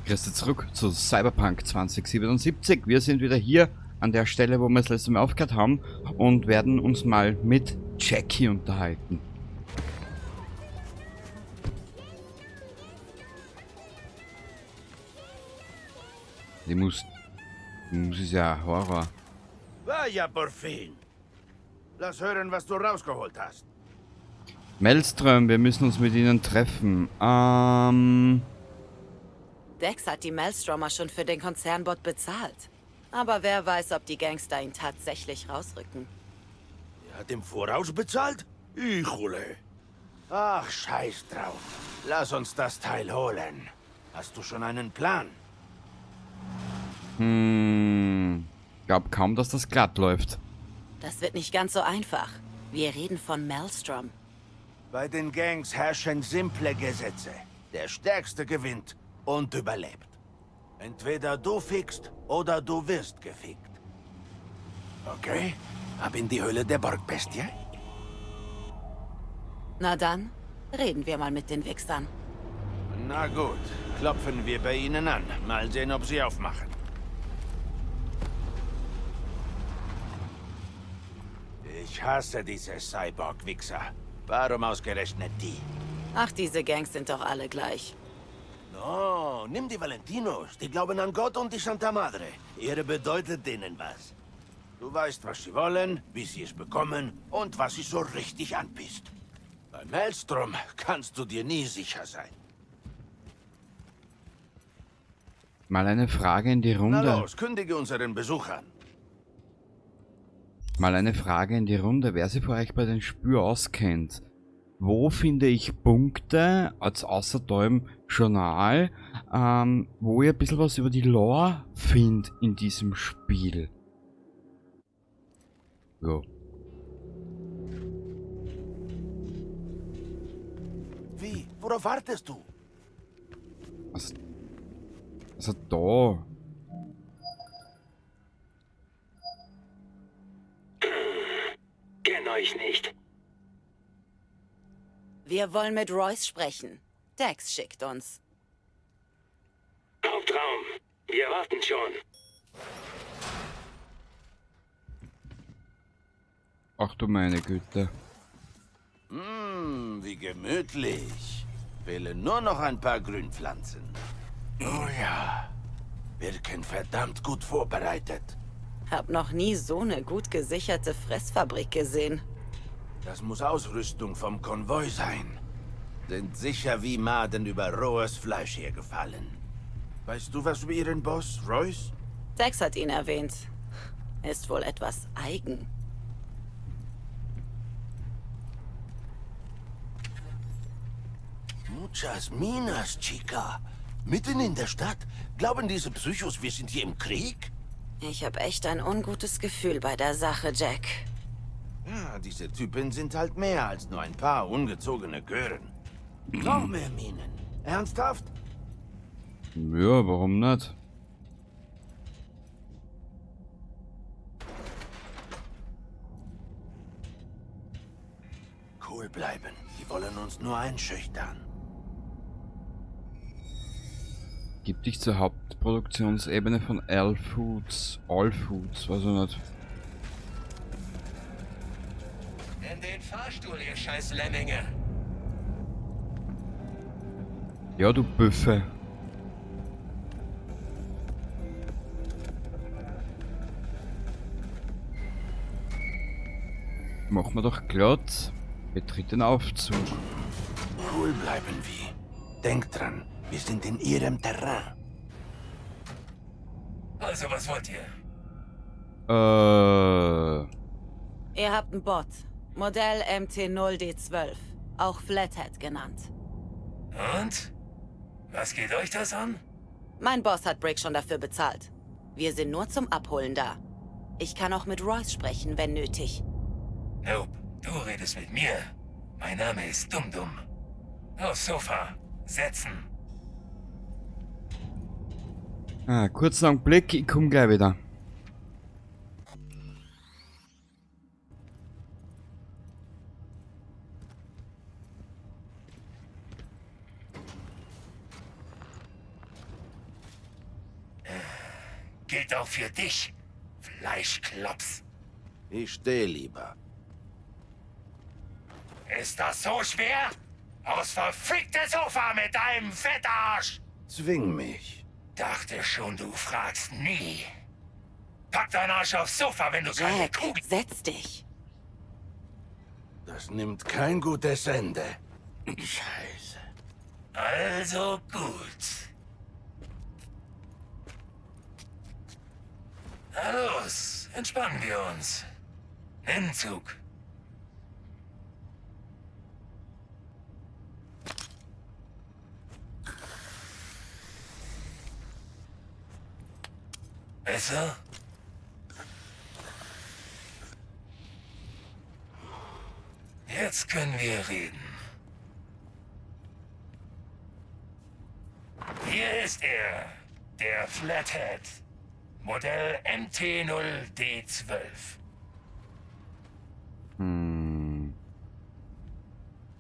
Grüße zurück zu Cyberpunk 2077. Wir sind wieder hier an der Stelle, wo wir das letzte Mal aufgehört haben und werden uns mal mit Jackie unterhalten. Die Musik ist ja Horror. Vaya por fin. Lass hören, was du rausgeholt hast. Maelstrom, wir müssen uns mit ihnen treffen. Dex hat die Maelstromer schon für den Konzernbot bezahlt. Aber wer weiß, ob die Gangster ihn tatsächlich rausrücken. Er hat im Voraus bezahlt? Ichule. Ach, scheiß drauf. Lass uns das Teil holen. Hast du schon einen Plan? Glaub kaum, dass das glatt läuft. Das wird nicht ganz so einfach. Wir reden von Maelstrom. Bei den Gangs herrschen simple Gesetze. Der Stärkste gewinnt und überlebt. Entweder du fickst oder du wirst gefickt. Okay? Ab in die Höhle der Borgbestie? Na dann, reden wir mal mit den Wichsern. Na gut, klopfen wir bei ihnen an. Mal sehen, ob sie aufmachen. Ich hasse diese Cyborg-Wichser. Warum ausgerechnet die? Ach, diese Gangs sind doch alle gleich. No, nimm die Valentinos. Die glauben an Gott und die Santa Madre. Ehre bedeutet denen was. Du weißt, was sie wollen, wie sie es bekommen und was sie so richtig anpisst. Bei Maelstrom kannst du dir nie sicher sein. Mal eine Frage in die Na Runde. los, kündige unseren Besuch an. Mal eine Frage in die Runde, wer sich von euch bei den Spür auskennt. Wo finde ich Punkte, als außer da im Journal, wo ich ein bisschen was über die Lore finde in diesem Spiel? Jo. Wie? Worauf wartest du? Also da. Kenn euch nicht. Wir wollen mit Royce sprechen. Dex schickt uns. Hauptraum. Wir warten schon. Ach du meine Güte. Wie gemütlich. Fehlen nur noch ein paar Grünpflanzen. Oh ja. Wirken verdammt gut vorbereitet. Hab noch nie so eine gut gesicherte Fressfabrik gesehen. Das muss Ausrüstung vom Konvoi sein. Sind sicher wie Maden über rohes Fleisch hergefallen. Weißt du was über ihren Boss, Royce? Dex hat ihn erwähnt. Ist wohl etwas eigen. Muchas minas, Chica. Mitten in der Stadt? Glauben diese Psychos, wir sind hier im Krieg? Ich hab echt ein ungutes Gefühl bei der Sache, Jack. Ja, diese Typen sind halt mehr als nur ein paar ungezogene Gören. Noch mehr Minen. Ernsthaft? Ja, warum nicht? Cool bleiben. Die wollen uns nur einschüchtern. Gib dich zur Hauptproduktionsebene von All Foods, weiß ich nicht. In den Fahrstuhl, ihr scheiß Lemminge. Ja, du Büffe. Mach mir doch glatt. Betritt den Aufzug. Cool bleiben wie. Denkt dran, wir sind in ihrem Terrain. Also, was wollt ihr? Ihr habt einen Bot. Modell MT0D12. Auch Flathead genannt. Und? Was geht euch das an? Mein Boss hat Brick schon dafür bezahlt. Wir sind nur zum Abholen da. Ich kann auch mit Royce sprechen, wenn nötig. Nope, du redest mit mir. Mein Name ist Dum-Dum. Aufs Sofa. Setzen. Kurzen Augenblick, ich komm gleich wieder. gilt auch für dich, Fleischklops. Ich stehe lieber. Ist das so schwer? Aufs verfickte Sofa mit deinem Fettarsch! Zwing mich. Dachte schon, du fragst nie. Pack deinen Arsch aufs Sofa, wenn du keine Jack, Kugel... setz dich. Das nimmt kein gutes Ende. Scheiße. Also gut. Na los, entspannen wir uns. Nimm Zug. Besser? Jetzt können wir reden. Hier ist er, der Flathead. Modell MT0D12.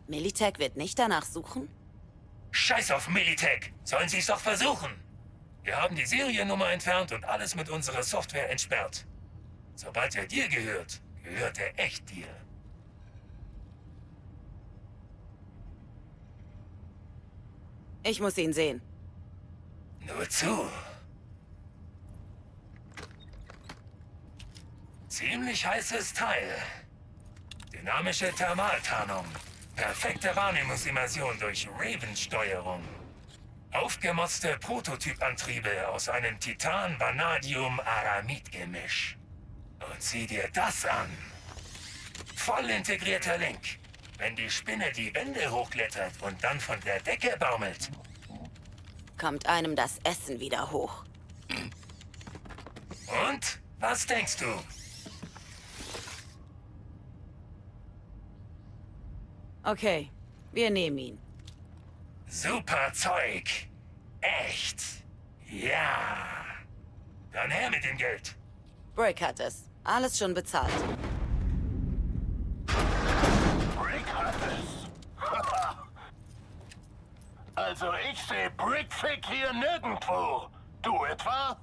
Militech wird nicht danach suchen? Scheiß auf Militech! Sollen sie es doch versuchen! Wir haben die Seriennummer entfernt und alles mit unserer Software entsperrt. Sobald er dir gehört, gehört er echt dir. Ich muss ihn sehen. Nur zu. Ziemlich heißes Teil. Dynamische Thermaltarnung. Perfekte Wahrnehmungsimmersion durch Raven-Steuerung. Aufgemotzte Prototypantriebe aus einem Titan-Vanadium-Aramid-Gemisch. Und sieh dir das an. Voll integrierter Link. Wenn die Spinne die Wände hochklettert und dann von der Decke baumelt. Kommt einem das Essen wieder hoch. Und? Was denkst du? Okay, wir nehmen ihn. Super Zeug. Echt. Ja. Dann her mit dem Geld. Brick hat es. Alles schon bezahlt. Brick hat es. Also ich sehe Brickfick hier nirgendwo. Du etwa?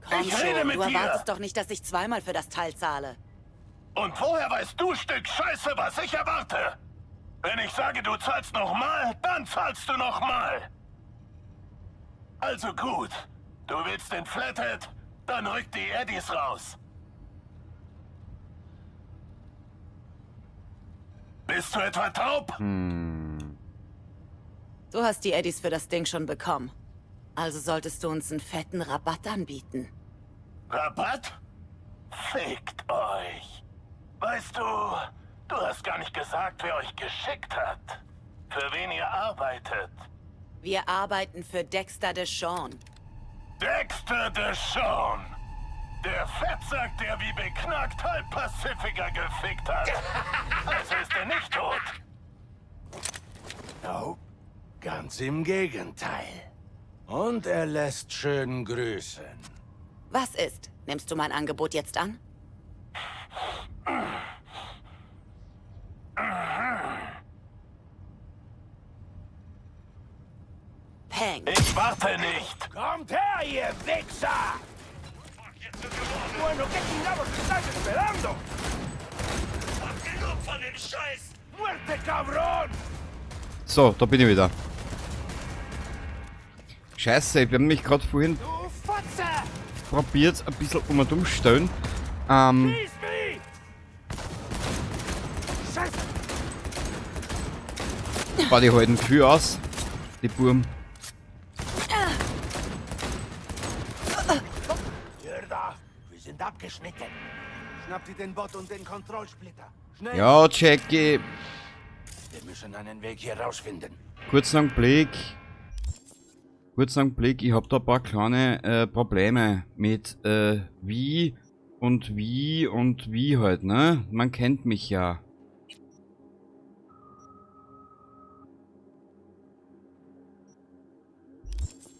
Komm Ich rede schon, mit du dir. erwartest doch nicht, dass ich zweimal für das Teil zahle. Und woher weißt du, Stück Scheiße, was ich erwarte? Wenn ich sage, du zahlst nochmal, dann zahlst du nochmal. Also gut. Du willst den Flathead? Dann rück die Eddies raus. Bist du etwa taub? Du hast die Eddies für das Ding schon bekommen. Also solltest du uns einen fetten Rabatt anbieten. Rabatt? Fickt euch. Weißt du, du hast gar nicht gesagt, wer euch geschickt hat. Für wen ihr arbeitet. Wir arbeiten für Dexter Deshawn. Dexter Deshawn. Der Fettsack, der wie beknackt halb Pacifica gefickt hat. Also ist er nicht tot. Oh, ganz im Gegenteil. Und er lässt schön grüßen. Was ist? Nimmst du mein Angebot jetzt an? Peng. Ich warte nicht. ¡Kommt her, ihr Wichser! Bueno, ¿qué chingados estás esperando? Hab genug von dem Scheiß! ¡Muerte, cabrón! So, da bin ich wieder. Scheiße, ich habe mich gerade vorhin ¡Du Fotze! probiert, ein bisschen umstellen. ¡Schieß mich! Scheiße! Aber die halten viel aus, die Burm. Mierda, wir sind abgeschnitten. Schnappt ihr den Bot und den Kontrollsplitter. Schnell! Ja, Jackie, Wir müssen einen Weg hier rausfinden. kurzen Augenblick. Kurzen Augenblick, ich habe da ein paar kleine Probleme mit wie und wie halt, ne? Man kennt mich ja.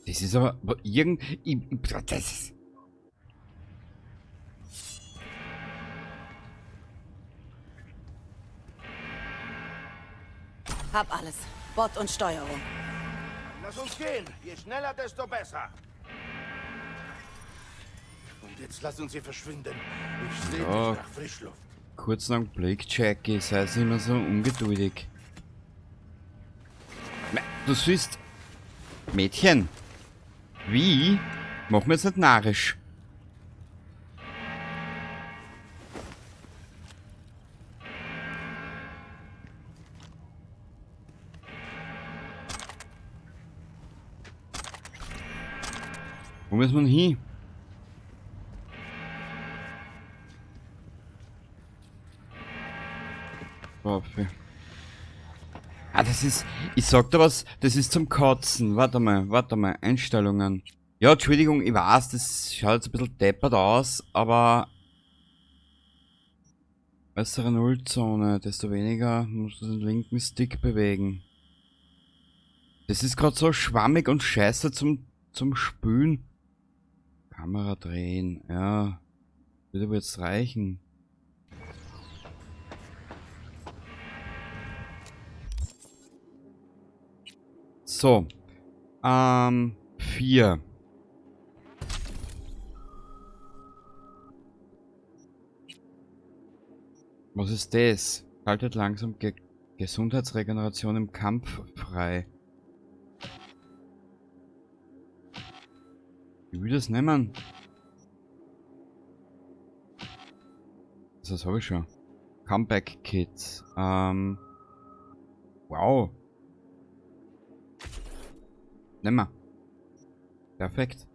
Das ist aber das Hab alles. Bot und Steuerung. Lass uns gehen. Je schneller, desto besser. Und jetzt lass uns hier verschwinden. Ich sehe Ja. dich nach Frischluft. Kurzen Augenblick, Jackie, sei nicht immer so ungeduldig. Du siehst... Mädchen! Wie? Mach mir jetzt nicht narrisch. Wo müssen wir hin? Waffe. Ah, das ist... Ich sag dir was, das ist zum Kotzen. Warte mal. Einstellungen. Ja, Entschuldigung, ich weiß, das schaut jetzt ein bisschen deppert aus, aber... Bessere Nullzone, desto weniger musst du den linken Stick bewegen. Das ist gerade so schwammig und scheiße zum Spülen. Kamera drehen, ja. Würde aber jetzt reichen. So. 4. Was ist das? Schaltet langsam Gesundheitsregeneration im Kampf frei. Ich will das nehmen. Das habe ich schon. Comeback Kit. Wow. Nimm mal. Perfekt.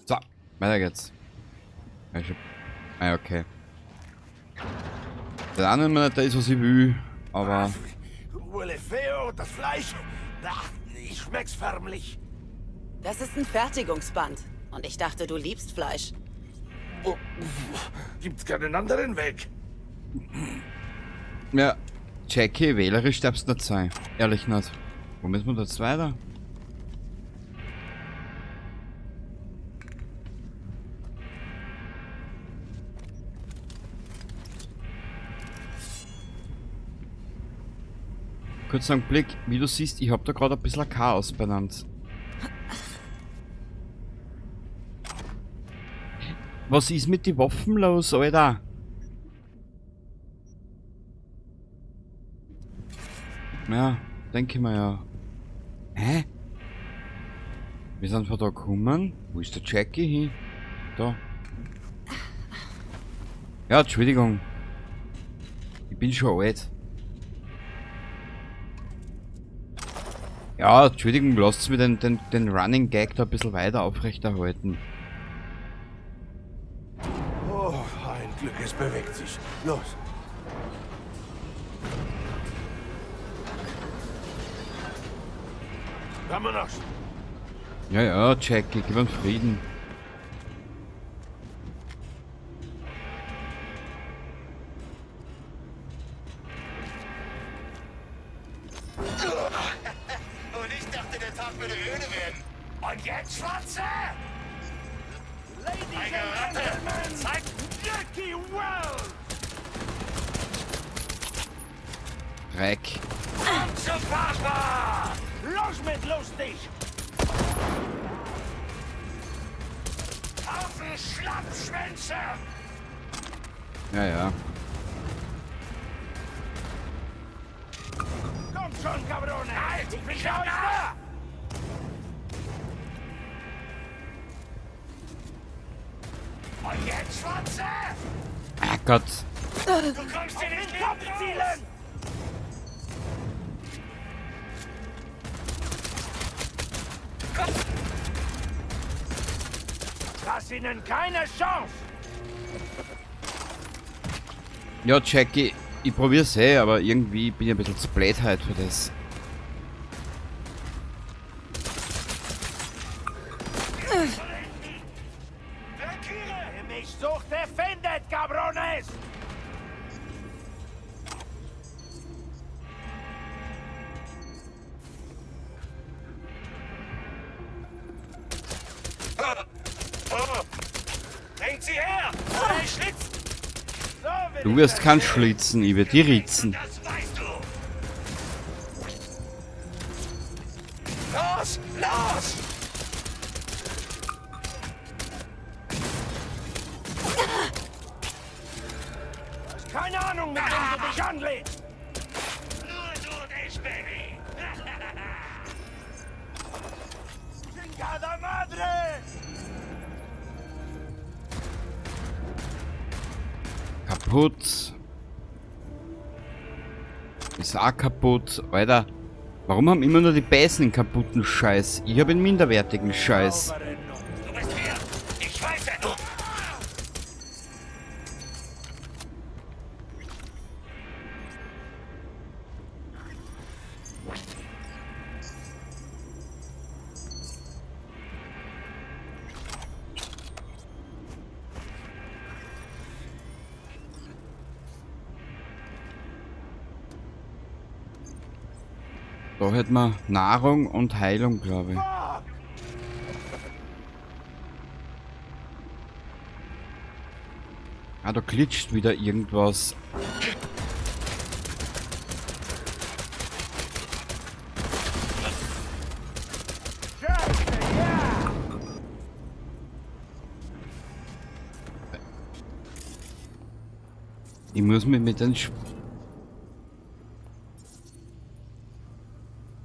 So, weiter geht's. Okay. Der andere nicht, der ist, was ich will, aber... Huele feo, das Fleisch. Ach, ich schmeck's förmlich. Das ist ein Fertigungsband. Und ich dachte, du liebst Fleisch. Oh, gibt's keinen anderen Weg? Ja, Jackie, wählerisch darfst du nicht sein. Ehrlich nicht. Wo müssen wir jetzt weiter? Kurz einen Blick, wie du siehst, ich hab da gerade ein bisschen Chaos benannt. Was ist mit den Waffen los, Alter? Ja, denke ich mir ja. Hä? Wir sind von da gekommen. Wo ist der Jackie hin? Da. Ja, Entschuldigung. Ich bin schon alt. Ja, Entschuldigung, lasst mir den Running Gag da ein bisschen weiter aufrechterhalten. Oh, ein Glück, es bewegt sich. Los. Vámonos. Ja, Jackie, gib uns Frieden. Und ich dachte, der Tag würde öde werden. Und jetzt, Schwarze? Eine Ratte! Zeig Jackie Wells! Dreck. zum Papa! Los mit lustig! Haufen Schlappschwänze! Ja. Kommt schon, Cabrone! Halt, Ich bin ich für hab euch da! Und jetzt, Schwarze? Ah Gott. Du kommst hier nicht Kopf lebend raus! zielen! Lass ihnen keine Chance! Ja, Jackie, ich probier's aber irgendwie bin ich ein bisschen zu blöd halt für das. Wer mich sucht, der findet, Cabrones! Bringt sie her! Oder ich schlitz! So will Du ich wirst das kein sehen. Schlitzen, ich werde die ritzen. Das weißt du! Los! Los! Keine Ahnung, mit wem du dich anlegst. Nur du nicht, Baby! Chingada Madre! Kaputt. Ist auch kaputt. Alter, warum haben immer nur die Beißen einen kaputten Scheiß? Ich habe einen minderwertigen Scheiß. Du bist hier! Ich weiß, wer du... Da hätten wir Nahrung und Heilung, glaube ich. Ah, da glitscht wieder irgendwas. Ich muss mich mit den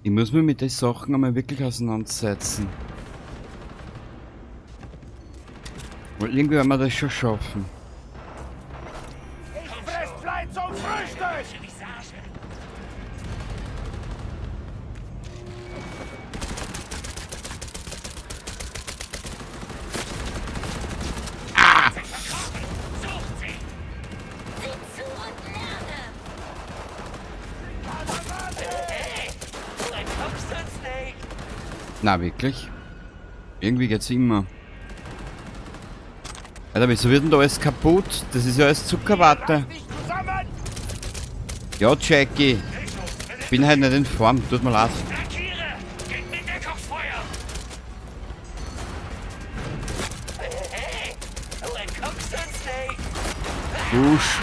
Ich muss mich mit den Sachen einmal wirklich auseinandersetzen. Weil irgendwie werden wir das schon schaffen. Ich fress Fleisch zum Frühstück! Visage. Sucht sie! Sieh zu und lerne! Hey! Du entkommst uns nicht! Na, wirklich? Irgendwie geht's immer. Alter, wieso wird denn da alles kaputt? Das ist ja alles Zuckerwatte. Nicht zusammen! Ja, Jackie. Ich bin halt nicht in Form, tut mir leid. Markiere! Geht mit Deckungsfeuer! Hey! Du entkommst uns nicht! Dusch.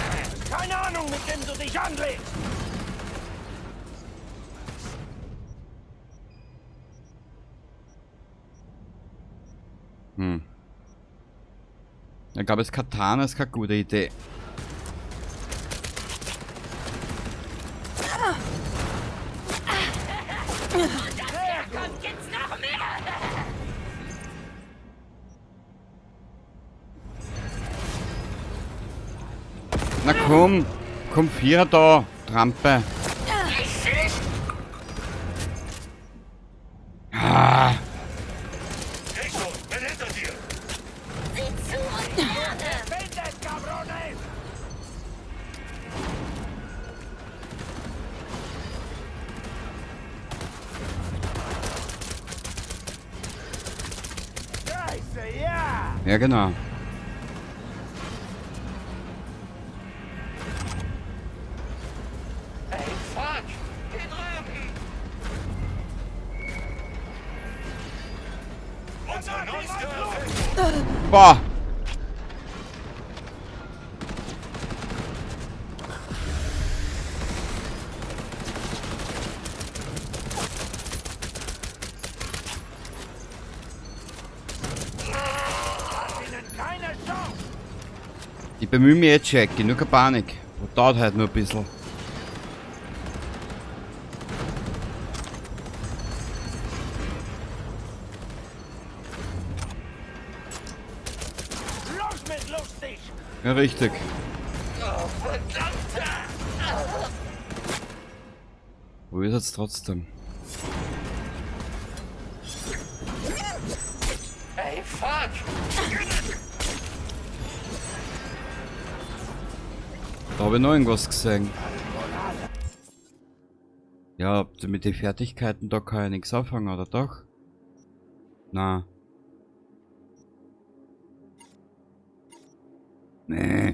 Keine Ahnung, mit wem du dich anlegst! Ich glaube, das Katana ist keine gute Idee. Kommt jetzt noch mehr! Na komm, komm Vierer da, Trampe. Ah, Echo, bin hinter dir! Sieh zu und lerne! Bindet, Cabrones! Scheiße, ja! ja genau. Hey, fuck! Hier drüben! Unser neuester Erfinder! Boah. Ihnen keine Chance! Ich bemühe mich jetzt, Jackie, nur keine Panik. Dauert halt nur ein bisschen. Los mit lustig! Ja, richtig. Oh, verdammte! Wo ist jetzt trotzdem? Hey, fuck! Da habe ich noch irgendwas gesehen. Ja, mit den Fertigkeiten da kann ich nichts anfangen, oder doch? Na. Nee.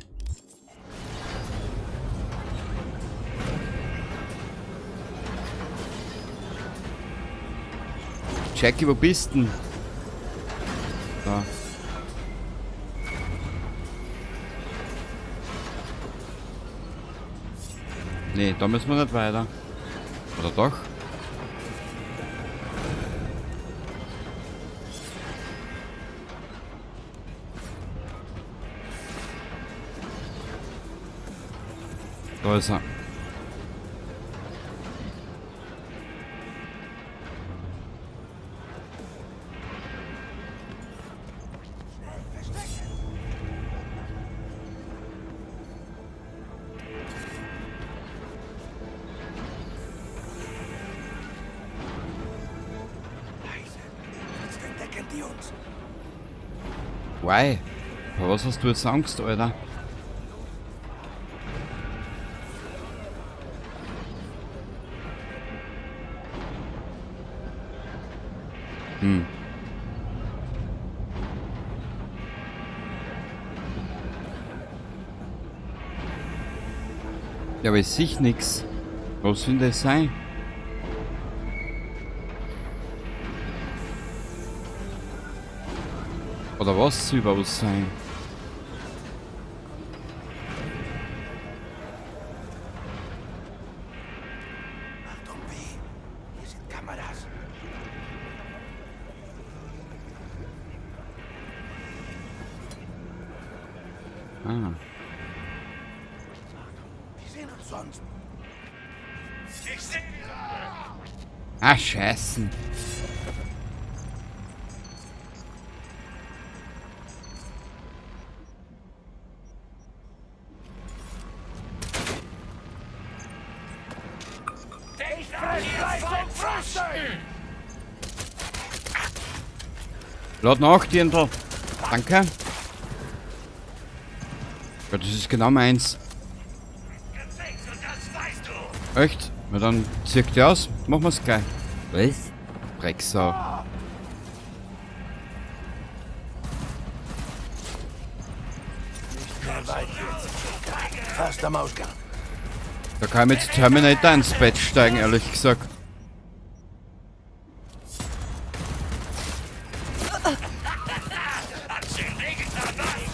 Jackie, wo bist denn? Da. Nee, da müssen wir nicht weiter. Oder doch? Da ist er. Jetzt entdecken die uns. Why? Vor was hast du jetzt Angst, Alter? Ja, aber ich sehe nix. Was soll das sein? Oder was soll überhaupt sein? Achtung, B. Hier sind Kameras. Ah. Die sehen uns sonst. Ich sehe... Ah, scheiße. Ich Fleisch und Frösche! Lad nach, Dirndl. Danke. Ja, das ist genau meins. Gefällt und das weißt du! Echt? Na dann zirkt die aus. Machen wir's gleich. Was? Drecksau. Mehr weit jetzt. Fast am Ausgang. Da kann ich mit Terminator ins Bett steigen, ehrlich gesagt. Hat schön wehgetan, was?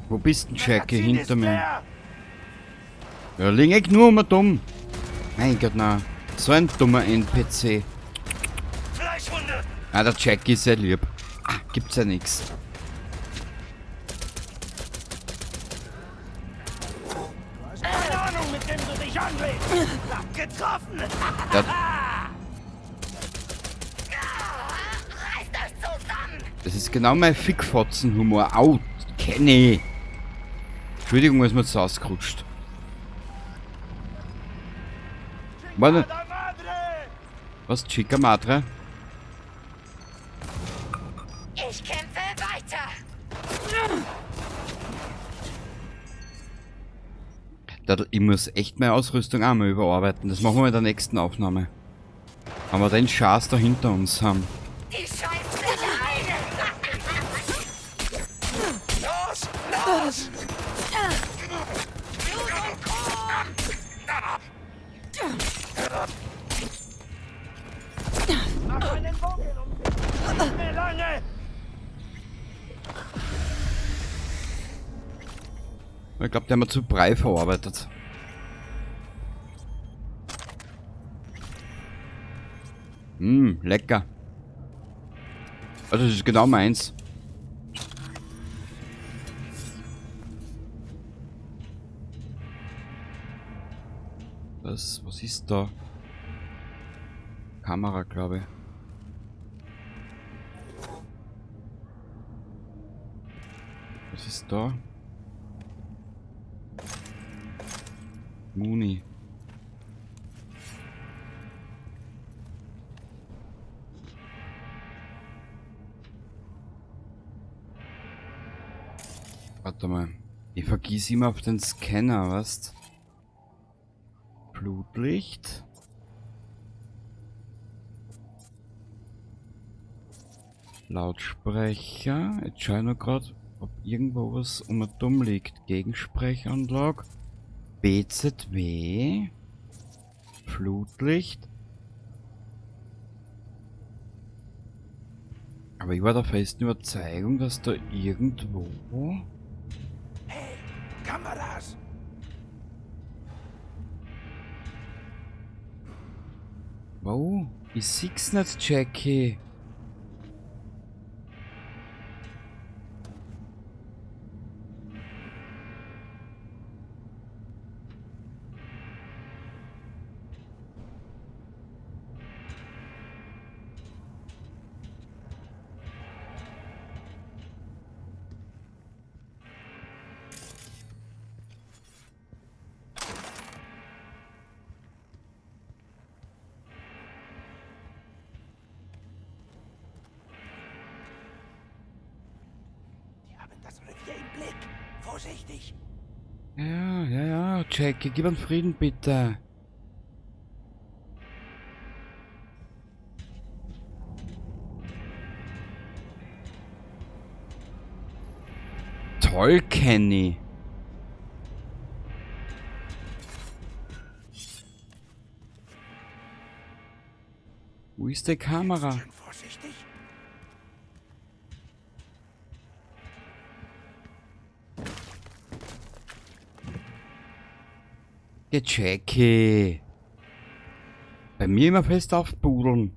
Wo bist denn, Jackie? Magazin Hinter ist mir. leer. Ja, lieg ich nur mal dumm. Mein Gott, na. So ein dummer NPC. Fleischwunde! Ah, der Jackie ist sehr lieb. Ah, gibt's ja nix. Keine Ahnung, mit wem du dich anlegst. Getroffen. Der, Reißt euch zusammen! das ist genau mein Fickfotzen-Humor. Au, kenn ich. Entschuldigung, ist mir jetzt ausgerutscht. Warte. Was? Chica Madre? Ich kämpfe weiter! Ich muss echt meine Ausrüstung einmal überarbeiten. Das machen wir in der nächsten Aufnahme. Wenn wir den Schaß da hinter uns haben. Die scheißt sich ein! Los! Los! Mach einen Bogen um dich. Nicht mehr lange. Ich glaube, der haben wir zu Brei verarbeitet. Lecker. Also das ist genau meins. Was ist da? Kamera, glaube ich. Was ist da? Muni. Warte mal. Ich vergieße immer auf den Scanner, was? Blutlicht. Lautsprecher. Jetzt schau ich noch grad, ob irgendwo was dumm liegt. Gegensprechanlage. BZW. Flutlicht. Aber ich war der festen Überzeugung, dass da irgendwo... Hey, Kameras! Wow, ich seh's nicht, Jackie. Die haben das Revier im Blick. Vorsichtig. Ja, Jackie, gib uns Frieden, bitte. Toll, Kenny. Wo ist die Kamera? Schön vorsichtig. Ja, Jackie. Bei mir immer fest aufpudeln.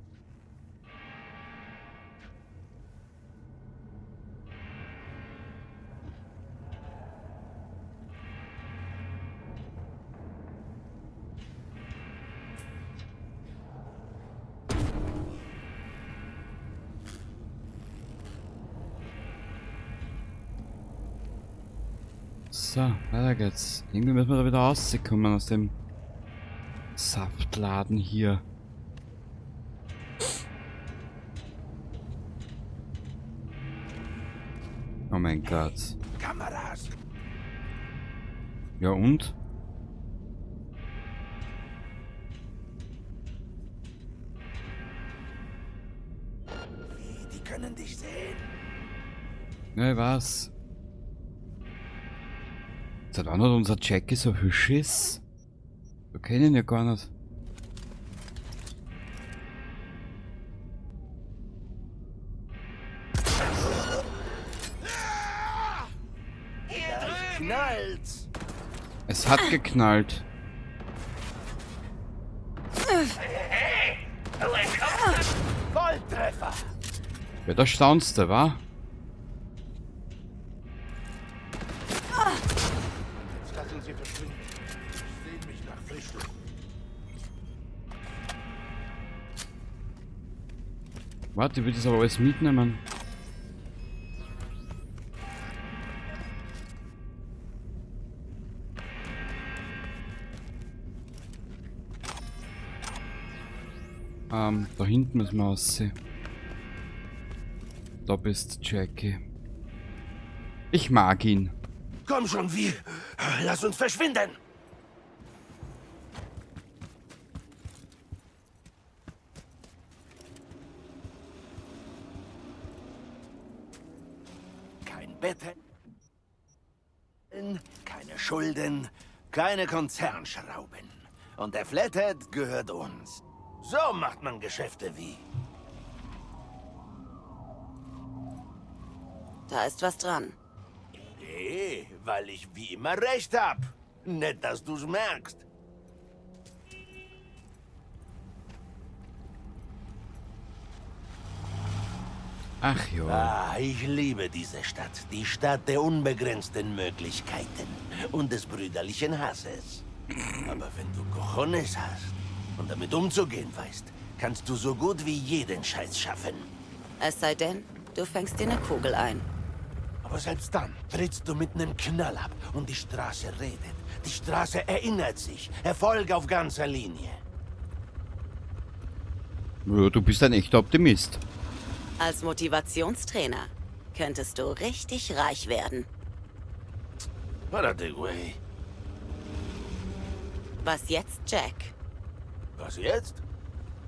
So, weiter geht's. Irgendwie müssen wir da wieder rauskommen aus dem Saftladen hier. Oh mein Gott. Kameras. Ja und? Wie, die können dich sehen. Ja, ich weiß. Seit wann hat unser Jackie so viel Schiss? Wir kennen ihn ja gar nicht. Knallt's. Es hat geknallt. Volltreffer. Ja, da staunst du, wa? Jetzt lassen Sie verschwinden. Ich sehne mich nach Frischluft. Warte, ich will das aber alles mitnehmen. Da hinten müssen wir aussehen. Da bist Jackie. Ich mag ihn. Komm schon, wie? Lass uns verschwinden. Kein Bett, keine Schulden, keine Konzernschrauben. Und der Flathead gehört uns. So macht man Geschäfte wie. Da ist was dran. Nee, weil ich wie immer recht hab. Nett, dass du's merkst. Ach ja. Ah, ich liebe diese Stadt. Die Stadt der unbegrenzten Möglichkeiten und des brüderlichen Hasses. Aber wenn du Cojones hast und damit umzugehen weißt, kannst du so gut wie jeden Scheiß schaffen. Es sei denn, du fängst dir eine Kugel ein. Aber selbst dann trittst du mit einem Knall ab und die Straße redet. Die Straße erinnert sich. Erfolg auf ganzer Linie. Ja, du bist ein echter Optimist. Als Motivationstrainer könntest du richtig reich werden. Warte, güey. Was jetzt, Jack? Was jetzt?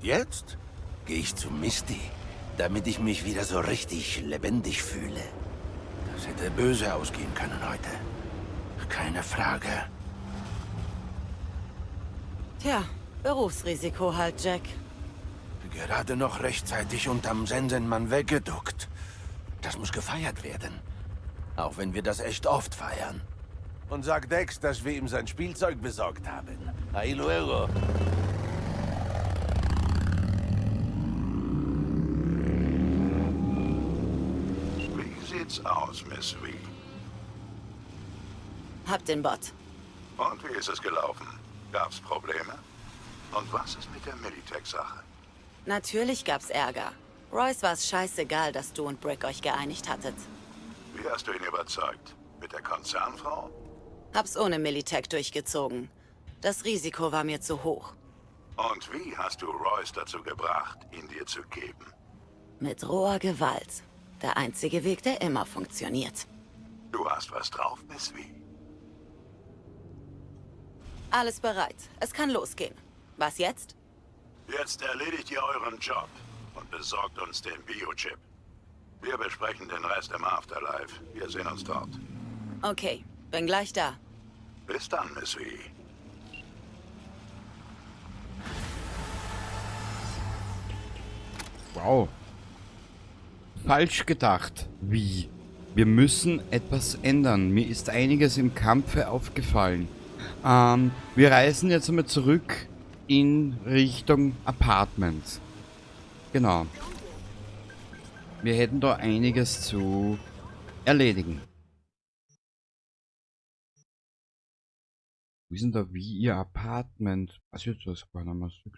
Jetzt gehe ich zu Misty, damit ich mich wieder so richtig lebendig fühle. Das hätte böse ausgehen können heute. Keine Frage. Tja, Berufsrisiko halt, Jack. Gerade noch rechtzeitig unterm Sensenmann weggeduckt. Das muss gefeiert werden. Auch wenn wir das echt oft feiern. Und sag Dex, dass wir ihm sein Spielzeug besorgt haben. Ahí luego. Wie sieht's aus, Miss V? Hab den Bot. Und wie ist es gelaufen? Gab's Probleme? Und was ist mit der Militech-Sache? Natürlich gab's Ärger. Royce war's scheißegal, dass du und Brick euch geeinigt hattet. Wie hast du ihn überzeugt? Mit der Konzernfrau? Hab's ohne Militech durchgezogen. Das Risiko war mir zu hoch. Und wie hast du Royce dazu gebracht, ihn dir zu geben? Mit roher Gewalt. Der einzige Weg, der immer funktioniert. Du hast was drauf, Miss V. Alles bereit. Es kann losgehen. Was jetzt? Jetzt erledigt ihr euren Job und besorgt uns den Biochip. Wir besprechen den Rest im Afterlife. Wir sehen uns dort. Okay, bin gleich da. Bis dann, Miss V. Wow. Falsch gedacht. Wie? Wir müssen etwas ändern. Mir ist einiges im Kampfe aufgefallen. Wir reisen jetzt einmal zurück in Richtung Apartment. Genau. Wir hätten da einiges zu erledigen. Wie ist denn da wie ihr Apartment? Was jetzt das gar nicht mehr so.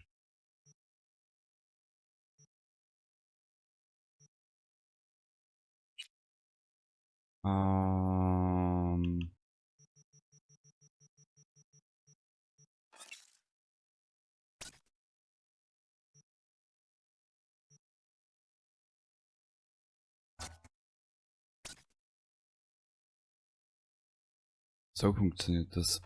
So funktioniert das.